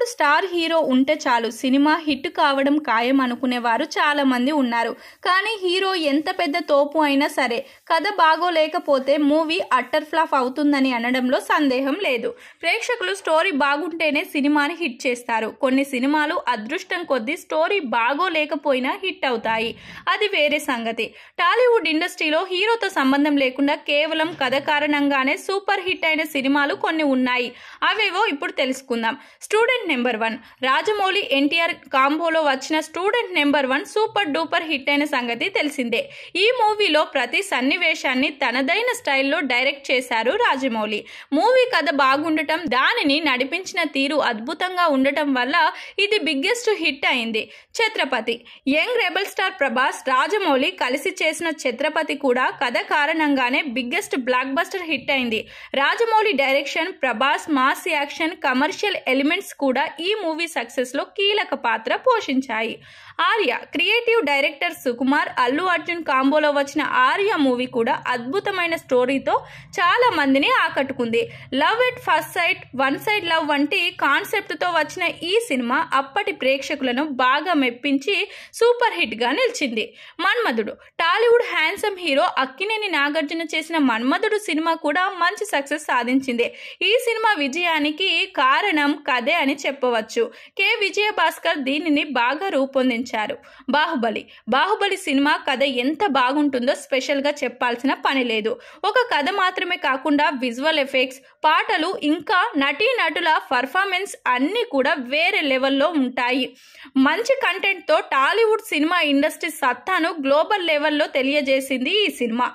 Tollywood star hero ఉంటే చాలు cinema hit కావడం ఖాయం అనుకునేవారు చాలా మంది ఉన్నారు. కానీ హీరో ఎంత పెద్ద తోపు అయినా సరే కథ బాగోలేకపోతే మూవీ అట్టర్ ఫ్లాప్ అవుతుందని అనడంలో సందేహం లేదు. ప్రేక్షకులు స్టోరీ బాగుంటేనే సినిమాని హిట్ చేస్తారు. కొన్ని సినిమాలు అదృష్టం కొద్దీ స్టోరీ బాగోలేకపోయినా హిట్ అవుతాయి. అది వేరే సంగతి. టాలీవుడ్ ఇండస్ట్రీలో హీరోతో సంబంధం లేకుండా కేవలం కథ కారణంగానే సూపర్ హిట్ అయిన సినిమాలు కొన్ని ఉన్నాయి. అవేవో ఇప్పుడు తెలుసుకుందాం. స్టూడెంట్ నెంబర్ 1 రాజమౌళి ఎన్టీఆర్ కాంబోలో వచ్చిన student number 1 super duper hit అయిన సంగతి తెలిసిందే. ఈ మూవీలో ప్రతి సన్నివేశాన్ని తనదైన స్టైల్లో డైరెక్ట్ చేశారు రాజమౌళి. మూవీ కథ బాగుండటం, దానిని నడిపించిన తీరు అద్భుతంగా ఉండటం వల్ల ఇది బిగ్గెస్ట్ హిట్ అయింది. Chhatrapati young rebel star Prabhas, Rajamouli కలిసి చేసిన ఛత్రపతి కూడా కథ కారణంగానే బిగ్గెస్ట్ బ్లాక్ బస్టర్ హిట్ అయింది. Rajamouli direction, Prabhas mass action, commercial elements కూడా ఈ మూవీ సక్సెస్ లో కీలక పాత్ర పోషించాయి. ఆర్య క్రియేటివ్ డైరెక్టర్ సుకుమార్, అల్లు అర్జున్ కాంబోలో వచ్చిన ఆర్య మూవీ కూడా అద్భుతమైన స్టోరీతో చాలా మందిని ఆకట్టుకుంది. Love at first sight, one side love వంటి కాన్సెప్ట్ తో వచ్చిన ఈ సినిమా అప్పటి ప్రేక్షకులను బాగా మెప్పించి సూపర్ హిట్ గా నిలిచింది. మన్మధుడు టాలీవుడ్ హ్యాండ్సమ్ హీరో అక్కినేని నాగార్జున చేసిన మన్మధుడు సినిమా కూడా మంచి సక్సెస్ సాధించింది. ఈ సినిమా విజయానికి కారణం కథే అని చెప్పవచ్చు. కె విజయభాస్కర్ దీనిని బాగా రూపొందించారు. బాహుబలి సినిమా కథ ఎంత బాగుంటుందో స్పెషల్ గా చెప్పాల్సిన పని లేదు. ఒక కథ మాత్రమే కాకుండా విజువల్ ఎఫెక్ట్స్, పాటలు, ఇంకా నటీనటుల పర్ఫార్మెన్స్ అన్ని కూడా వేరే లెవెల్లో ఉంటాయి. మంచి కంటెంట్ తో టాలీవుడ్ సినిమా ఇండస్ట్రీ సత్తాను గ్లోబల్ లెవెల్లో తెలియజేసింది ఈ సినిమా.